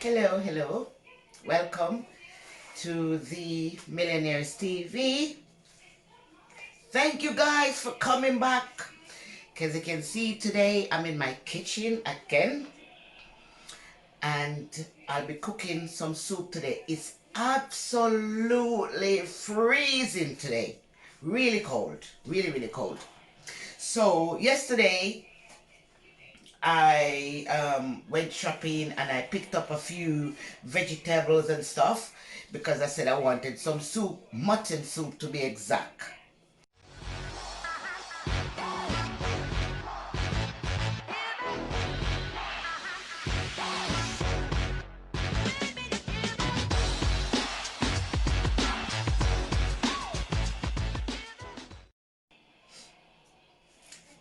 Hello. Welcome to the Millionaires TV. Thank you guys for coming back. As you can see today, I'm in my kitchen again. And I'll be cooking some soup today. It's absolutely freezing today. Really cold. Really cold. So yesterday, I went shopping and I picked up a few vegetables and stuff because I said I wanted some soup, mutton soup to be exact.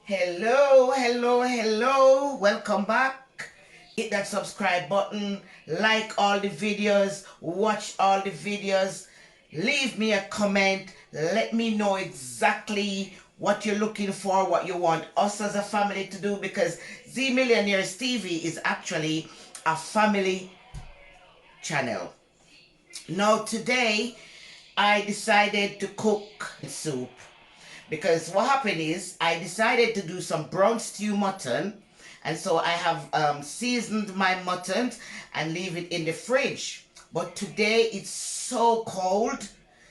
Hello. Welcome back. Hit that subscribe button, like all the videos, watch all the videos, leave me a comment, let me know exactly what you're looking for, what you want us as a family to do, because Z Millionaires TV is actually a family channel. Now today I decided to cook soup because what happened is I decided to do some brown stew mutton, and so I have seasoned my mutton and leave it in the fridge. But today it's so cold,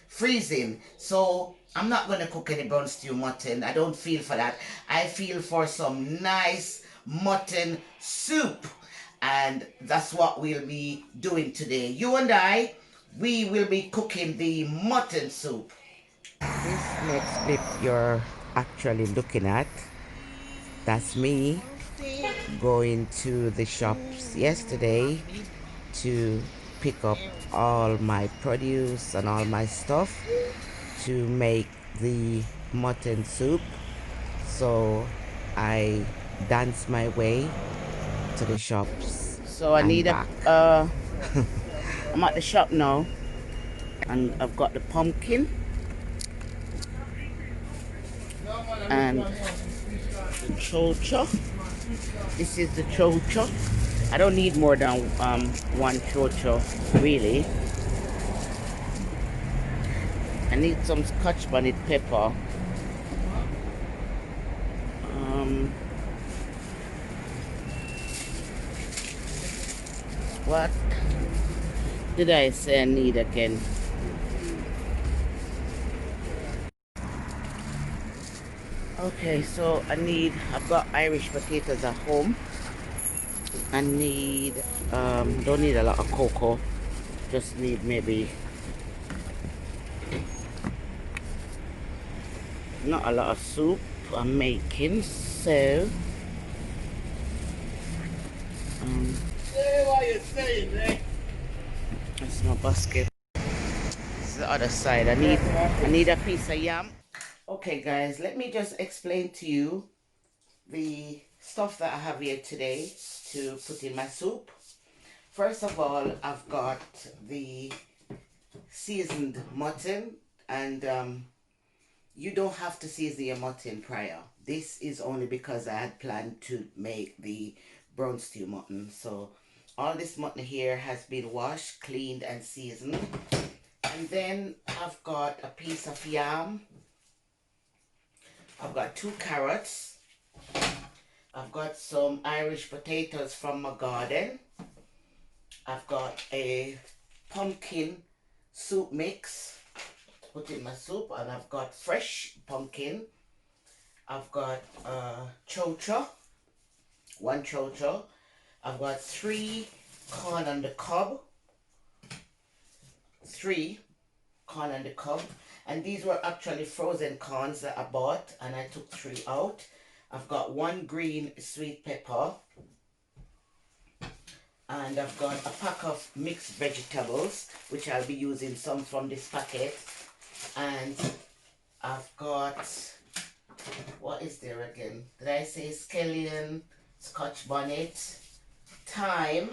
freezing, so I'm not going to cook any brown stew mutton. I don't feel for that. I feel for some nice mutton soup, and that's what we'll be doing today. You and I, we will be cooking the mutton soup. This next clip you're actually looking at, that's me going to the shops yesterday to pick up all my produce and all my stuff to make the mutton soup. So I dance my way to the shops. So I need back. I'm at the shop now, and I've got the pumpkin and the chocha. This is the chocha. I don't need more than one chocha, really. I need some Scotch bonnet pepper. What did I say I need again? Okay, so I've got Irish potatoes at home. I need, don't need a lot of cocoa, just need maybe not a lot of soup I'm making, so what you saying, man? That's my basket. This is the other side. I need a piece of yam. Okay guys, let me just explain to you the stuff that I have here today to put in my soup. First of all, I've got the seasoned mutton, and you don't have to season your mutton prior. This is only because I had planned to make the brown stew mutton. So all this mutton here has been washed, cleaned and seasoned. And then I've got a piece of yam. I've got 2 carrots. I've got some Irish potatoes from my garden. I've got a pumpkin soup mix to put in my soup, and I've got fresh pumpkin. I've got chocha, 1 chocha. I've got 3 corn on the cob, 3 corn on the cob, and these were actually frozen corns that I bought, and I took 3 out. I've got 1 green sweet pepper, and I've got a pack of mixed vegetables, which I'll be using some from this packet, and I've got, what is there again? Did I say scallion, Scotch bonnet, thyme,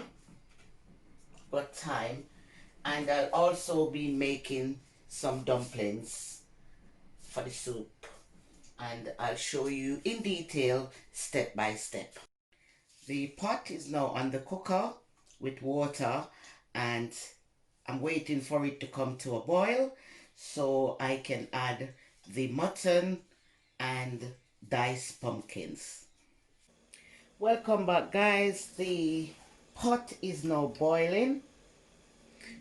and I'll also be making some dumplings for the soup, and I'll show you in detail step by step. The pot is now on the cooker, with water, and I'm waiting for it to come to a boil so I can add the mutton and diced pumpkins. Welcome back, guys. The pot is now boiling.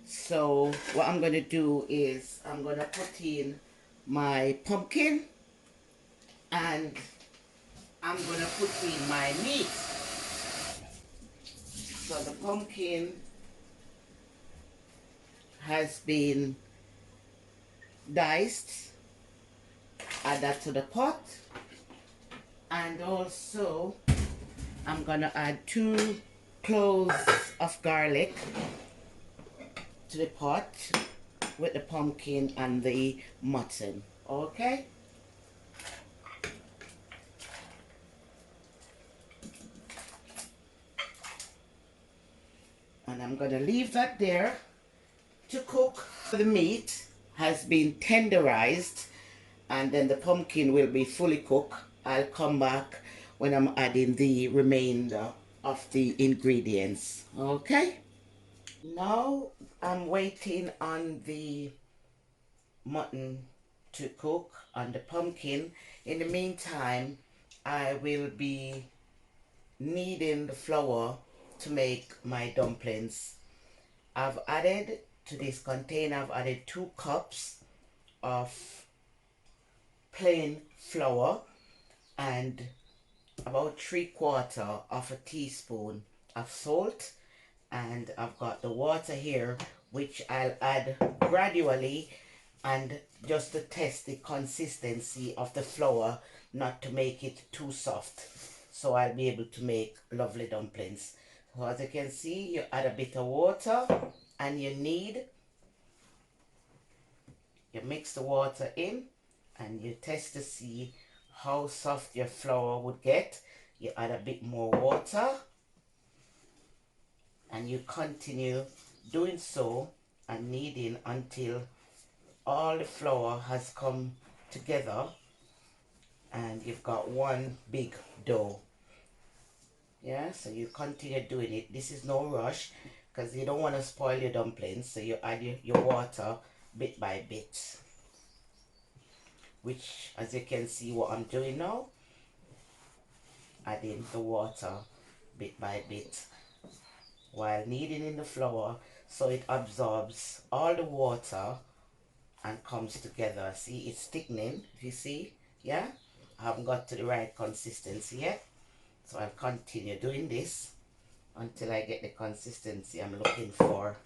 So what I'm going to do is I'm going to put in my pumpkin, and I'm going to put in my meat. So the pumpkin has been diced. Add that to the pot. And also I'm going to add 2 cloves of garlic to the pot with the pumpkin and the mutton. Okay? And I'm going to leave that there to cook. The meat has been tenderized, and then the pumpkin will be fully cooked. I'll come back when I'm adding the remainder of the ingredients. Okay? Now I'm waiting on the mutton to cook and the pumpkin. In the meantime, I will be kneading the flour to make my dumplings. I've added to this container, I've added 2 cups of plain flour and about 3/4 of a teaspoon of salt, and I've got the water here which I'll add gradually, and just to test the consistency of the flour, not to make it too soft, so I'll be able to make lovely dumplings. So as you can see, you add a bit of water and you mix the water in and you test to see how soft your flour would get. You add a bit more water and you continue doing so and kneading until all the flour has come together and you've got one big dough. Yeah, so you continue doing it. This is no rush because you don't want to spoil your dumplings, so you add your water bit by bit, which, as you can see what I'm doing now, adding the water bit by bit while kneading in the flour so it absorbs all the water and comes together. See, it's thickening, if you see. Yeah, I haven't got to the right consistency yet, so I'll continue doing this until I get the consistency I'm looking for.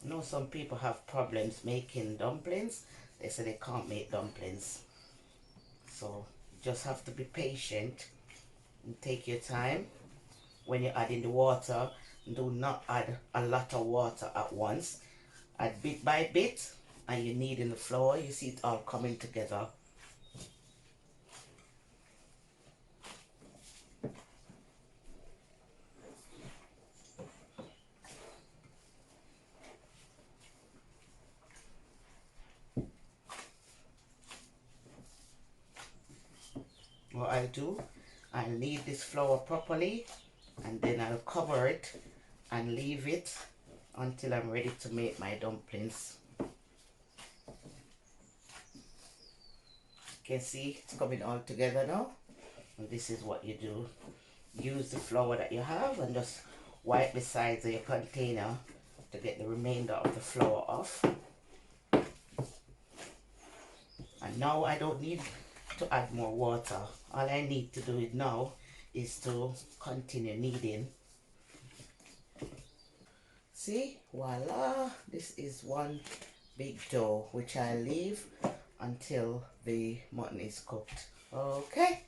I know some people have problems making dumplings. They say they can't make dumplings, so you just have to be patient and take your time. When you add in the water, do not add a lot of water at once. Add bit by bit, and you knead in the flour. You see it all coming together. What I'll do, I'll knead this flour properly, and then I'll cover it and leave it until I'm ready to make my dumplings. You can see it's coming all together now. And this is what you do. Use the flour that you have and just wipe the sides of your container to get the remainder of the flour off. And now I don't need to add more water. All I need to do it now is to continue kneading. See, voila, this is one big dough which I leave until the mutton is cooked. Okay.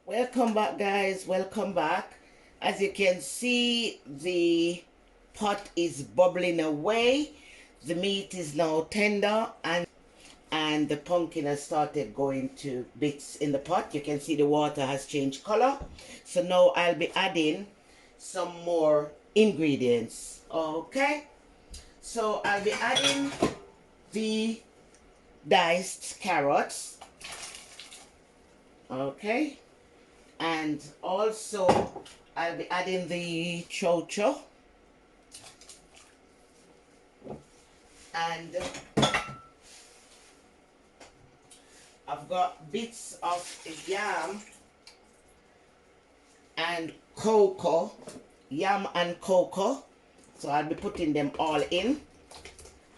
Welcome back, guys, welcome back. As you can see, the pot is bubbling away. The meat is now tender, and and the pumpkin has started going to bits in the pot. You can see the water has changed color. So now I'll be adding some more ingredients. Okay, so I'll be adding the diced carrots. Okay, and also I'll be adding the chocho, and I've got bits of yam and cocoa, yam and cocoa, so I'll be putting them all in.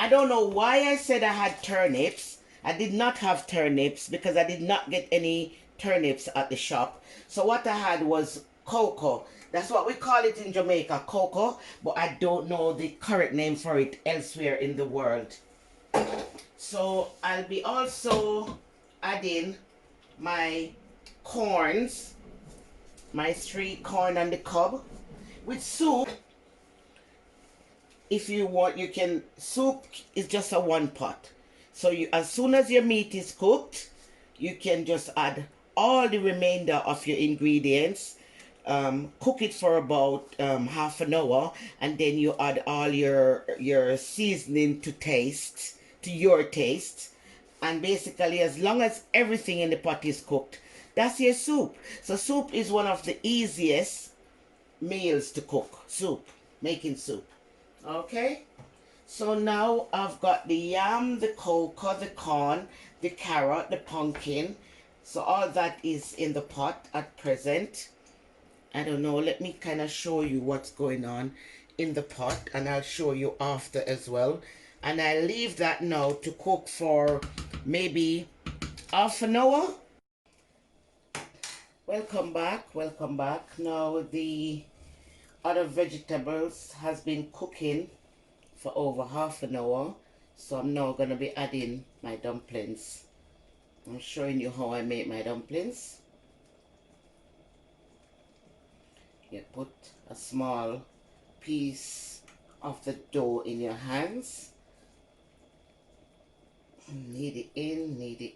I don't know why I said I had turnips. I did not have turnips because I did not get any turnips at the shop. So what I had was cocoa. That's what we call it in Jamaica, cocoa, but I don't know the correct name for it elsewhere in the world. So I'll be also adding my corns, my street corn on the cob. With soup, if you want, you can, soup is just a one pot. So you, as soon as your meat is cooked, you can just add all the remainder of your ingredients, cook it for about half an hour, and then you add all your seasoning to taste, to your taste. And basically, as long as everything in the pot is cooked, that's your soup. So soup is one of the easiest meals to cook. Soup, making soup. Okay, so now I've got the yam, the cocoa, the corn, the carrot, the pumpkin. So all that is in the pot at present. I don't know, let me kind of show you what's going on in the pot, and I'll show you after as well. And I leave that now to cook for maybe half an hour. Welcome back, welcome back. Now the other vegetables has been cooking for over half an hour, so I'm now going to be adding my dumplings. I'm showing you how I make my dumplings. You put a small piece of the dough in your hands, knead it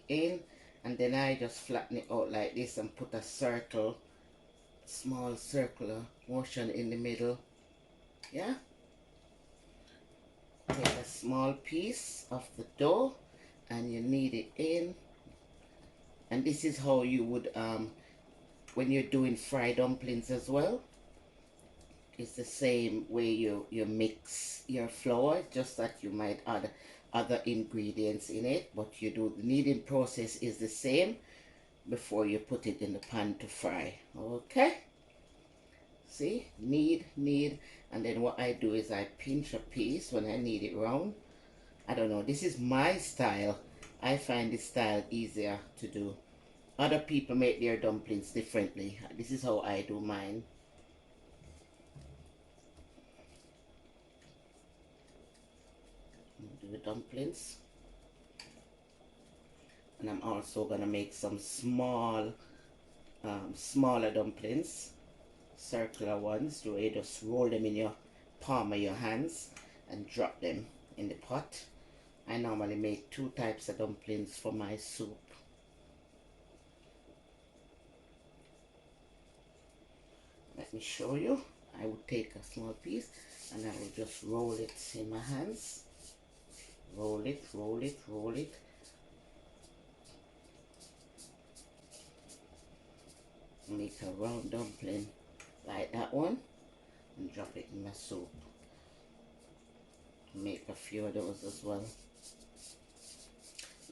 in, and then I just flatten it out like this and put a circle, small circular motion in the middle. Yeah, take a small piece of the dough and you knead it in, and this is how you would when you're doing fried dumplings as well. It's the same way you mix your flour, just that you might add other ingredients in it, but you do, the kneading process is the same before you put it in the pan to fry. Okay, see, knead, and then what I do is I pinch a piece when I knead it round. I don't know, this is my style. I find this style easier to do. Other people make their dumplings differently. This is how I do mine. Do the dumplings. And I'm also gonna make some small, smaller dumplings, circular ones, where you just roll them in your palm of your hands and drop them in the pot. I normally make 2 types of dumplings for my soup. Let me show you. I would take a small piece and I will just roll it in my hands. Roll it, roll it, roll it. Make a round dumpling like that one and drop it in my soup. Make a few of those as well.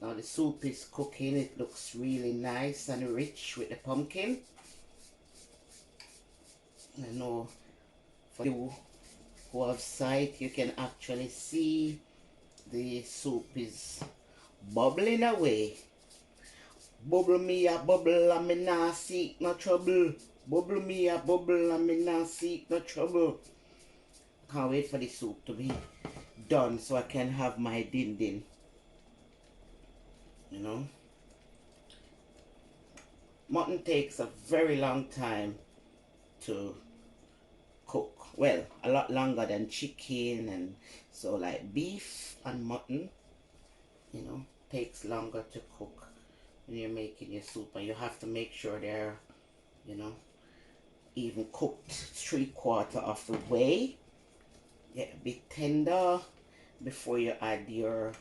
Now the soup is cooking. It looks really nice and rich with the pumpkin. I know for you who have sight, you can actually see the soup is bubbling away. Bubble me a bubble and me nah seek no trouble. Bubble me a bubble and me nah seek no trouble. Can't wait for the soup to be done so I can have my din din. You know, mutton takes a very long time to cook. Well, a lot longer than chicken, and so like beef and mutton, you know, takes longer to cook when you're making your soup, and you have to make sure they're, you know, even cooked 3/4 of the way. Get a bit tender before you add your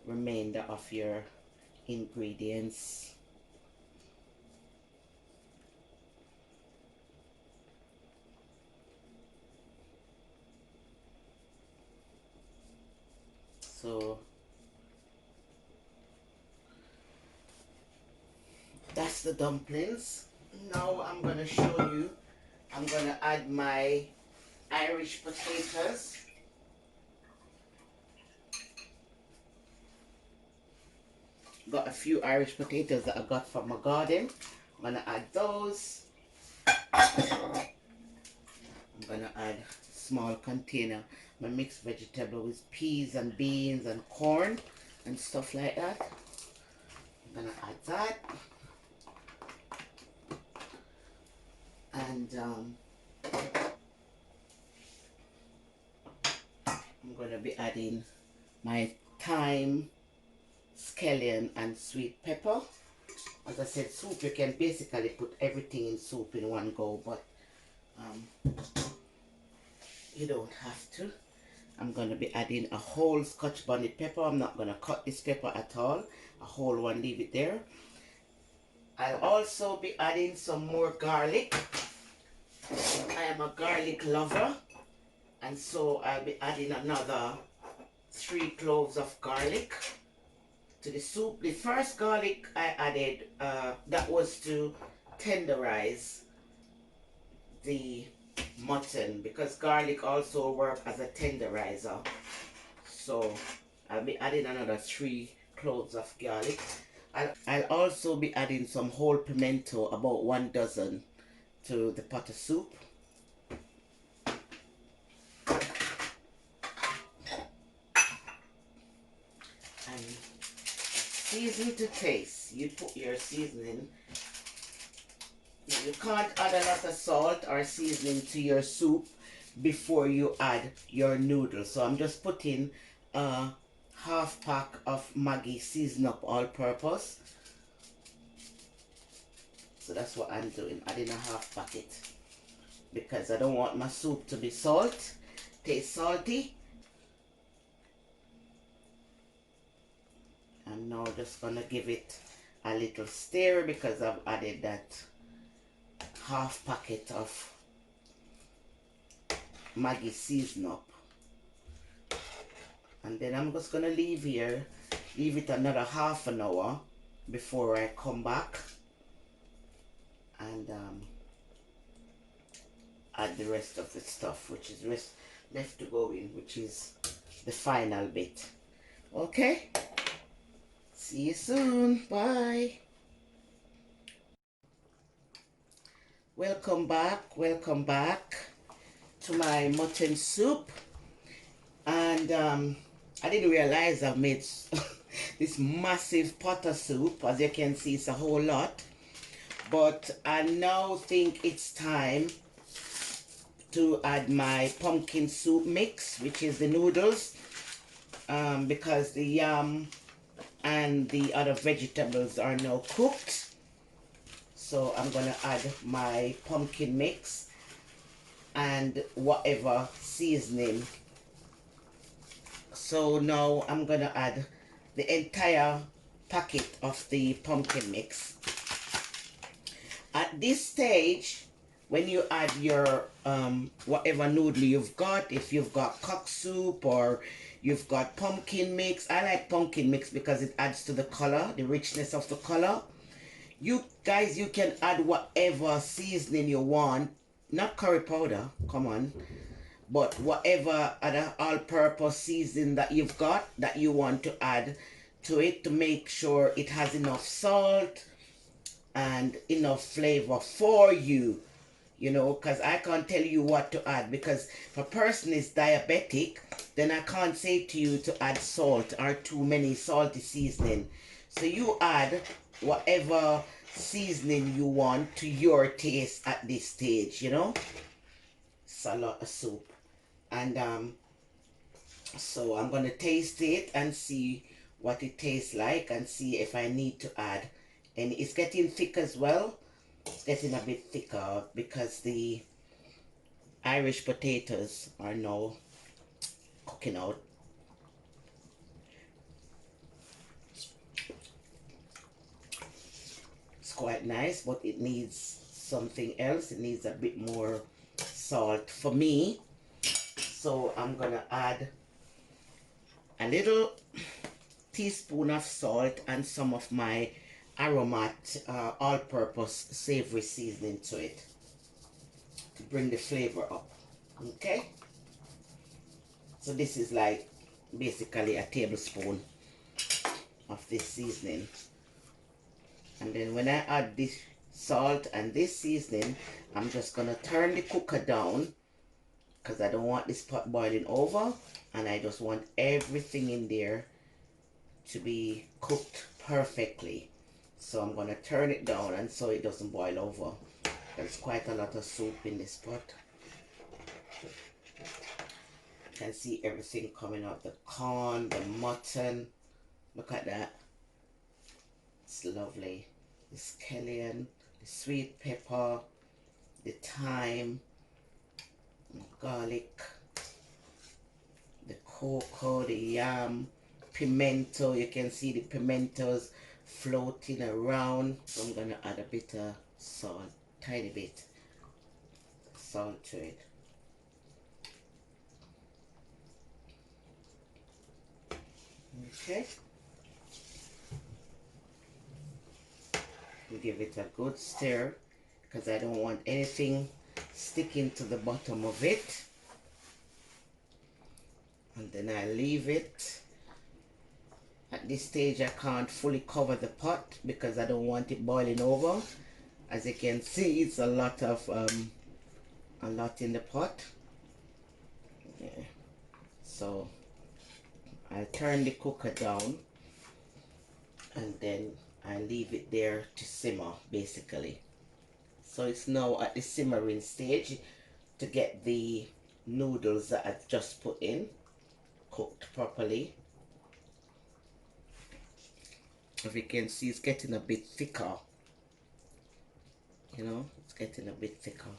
remainder of your ingredients. So that's the dumplings. Now I'm gonna show you, I'm gonna add my Irish potatoes. Got a few Irish potatoes that I got from my garden. I'm gonna add those. I'm gonna add a small container, my mixed vegetable with peas and beans and corn and stuff like that. I'm gonna add that. And I'm gonna be adding my thyme, scallion and sweet pepper. As I said, soup, you can basically put everything in soup in one go, but you don't have to. I'm going to be adding a whole Scotch bonnet pepper. I'm not going to cut this pepper at all. A whole one, leave it there. I'll also be adding some more garlic. I am a garlic lover, and so I'll be adding another 3 cloves of garlic to the soup. The first garlic I added, that was to tenderize the mutton, because garlic also works as a tenderizer. So I'll be adding another 3 cloves of garlic. I'll also be adding some whole pimento, about 1 dozen, to the pot of soup. And season to taste. You put your seasoning. You can't add a lot of salt or seasoning to your soup before you add your noodles. So I'm just putting a half pack of Maggi season up all purpose. So that's what I'm doing, adding a half packet, because I don't want my soup to be taste salty. I'm now just gonna give it a little stir, because I've added that half packet of Maggi season up. And then I'm just gonna leave it another half an hour before I come back and add the rest of the stuff, which is left to go in, which is the final bit. Okay, see you soon. Bye. Welcome back to my mutton soup. And I didn't realize I've made this massive pot of soup. As you can see, it's a whole lot. But I now think it's time to add my pumpkin soup mix, which is the noodles, because the yam and the other vegetables are now cooked. So I'm gonna add my pumpkin mix and whatever seasoning. So now I'm gonna add the entire packet of the pumpkin mix. At this stage, when you add your whatever noodle you've got, if you've got cock soup or you've got pumpkin mix, I like pumpkin mix because it adds to the color, the richness of the color. You guys, you can add whatever seasoning you want, not curry powder, come on, but whatever other all-purpose seasoning that you've got that you want to add to it, to make sure it has enough salt and enough flavor for you, you know, because I can't tell you what to add, because if a person is diabetic, then I can't say to you to add salt or too many salty seasoning. So you add whatever seasoning you want to your taste at this stage, you know. It's a lot of soup. And so I'm gonna taste it and see what it tastes like and see if I need to add. And it's getting thick as well. It's getting a bit thicker because the Irish potatoes are now cooking out. It's quite nice, but it needs something else. It needs a bit more salt for me. So I'm gonna add a little teaspoon of salt and some of my aromat all-purpose savory seasoning to it to bring the flavor up. Okay, so this is like basically a tablespoon of this seasoning. And then when I add this salt and this seasoning, I'm just gonna turn the cooker down because I don't want this pot boiling over, and I just want everything in there to be cooked perfectly. So I'm gonna turn it down and so it doesn't boil over. There's quite a lot of soup in this pot. You can see everything coming out, the corn, the mutton. Look at that. It's lovely. The scallion, the sweet pepper, the thyme, garlic, the cocoa, the yam, pimento. You can see the pimentos floating around. So I'm gonna add a bit of salt, tiny bit salt to it. Okay. Give it a good stir because I don't want anything sticking to the bottom of it. And then I leave it. At this stage I can't fully cover the pot because I don't want it boiling over. As you can see, it's a lot in the pot. Yeah. So I'll turn the cooker down and then I leave it there to simmer basically. So it's now at the simmering stage to get the noodles that I've just put in cooked properly. As you can see, it's getting a bit thicker. You know, it's getting a bit thicker.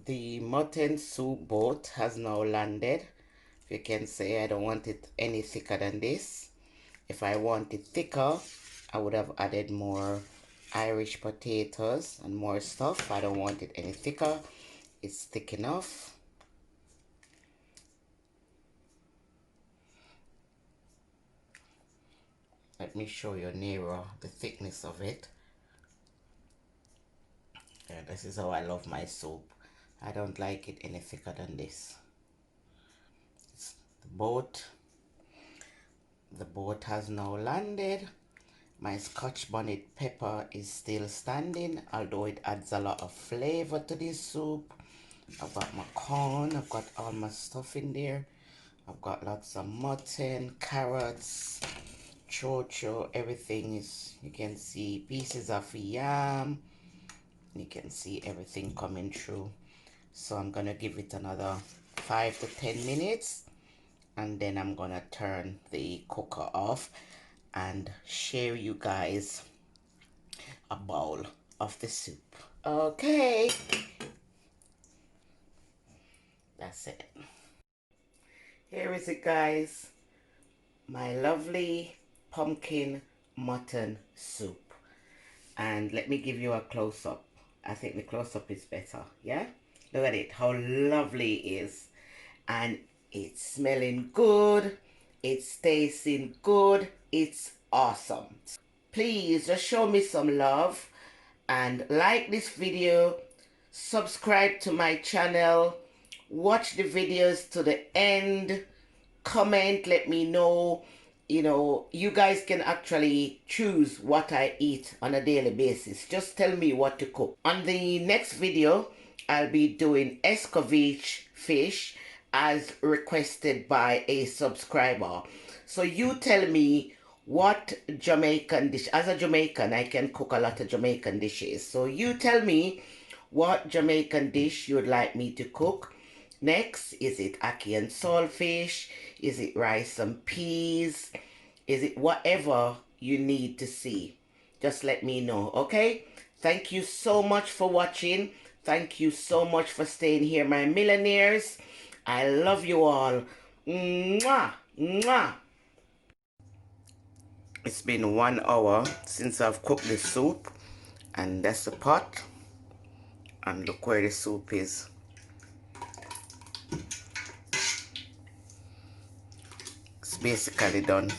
The mutton soup boat has now landed. You can say I don't want it any thicker than this. If I want it thicker, I would have added more Irish potatoes and more stuff. I don't want it any thicker. It's thick enough. Let me show you nearer the thickness of it. Yeah, this is how I love my soup. I don't like it any thicker than this. The boat has now landed. My Scotch bonnet pepper is still standing, although it adds a lot of flavor to this soup. I've got my corn, I've got all my stuff in there. I've got lots of mutton, carrots, chocho, everything is, you can see pieces of yam. You can see everything coming through. So I'm gonna give it another 5 to 10 minutes and then I'm gonna turn the cooker off and share you guys a bowl of the soup. Okay, that's it. Here is it, guys. My lovely pumpkin mutton soup. And let me give you a close-up. I think the close-up is better, yeah? Look at it, how lovely it is. And it's smelling good. It's tasting good. It's awesome. Please just show me some love and like this video. Subscribe to my channel. Watch the videos to the end. Comment, let me know you know, you guys can actually choose what I eat on a daily basis. Just tell me what to cook. On the next video, I'll be doing escovitch fish as requested by a subscriber. So you tell me what Jamaican dish. As a Jamaican, I can cook a lot of Jamaican dishes. So you tell me what Jamaican dish you'd like me to cook. Next, is it ackee and saltfish? Is it rice and peas? Is it whatever you need to see? Just let me know, okay? Thank you so much for watching. Thank you so much for staying here, my millionaires. I love you all. Mwah! Mwah! It's been 1 hour since I've cooked the soup. And that's the pot. And look where the soup is. It's basically done.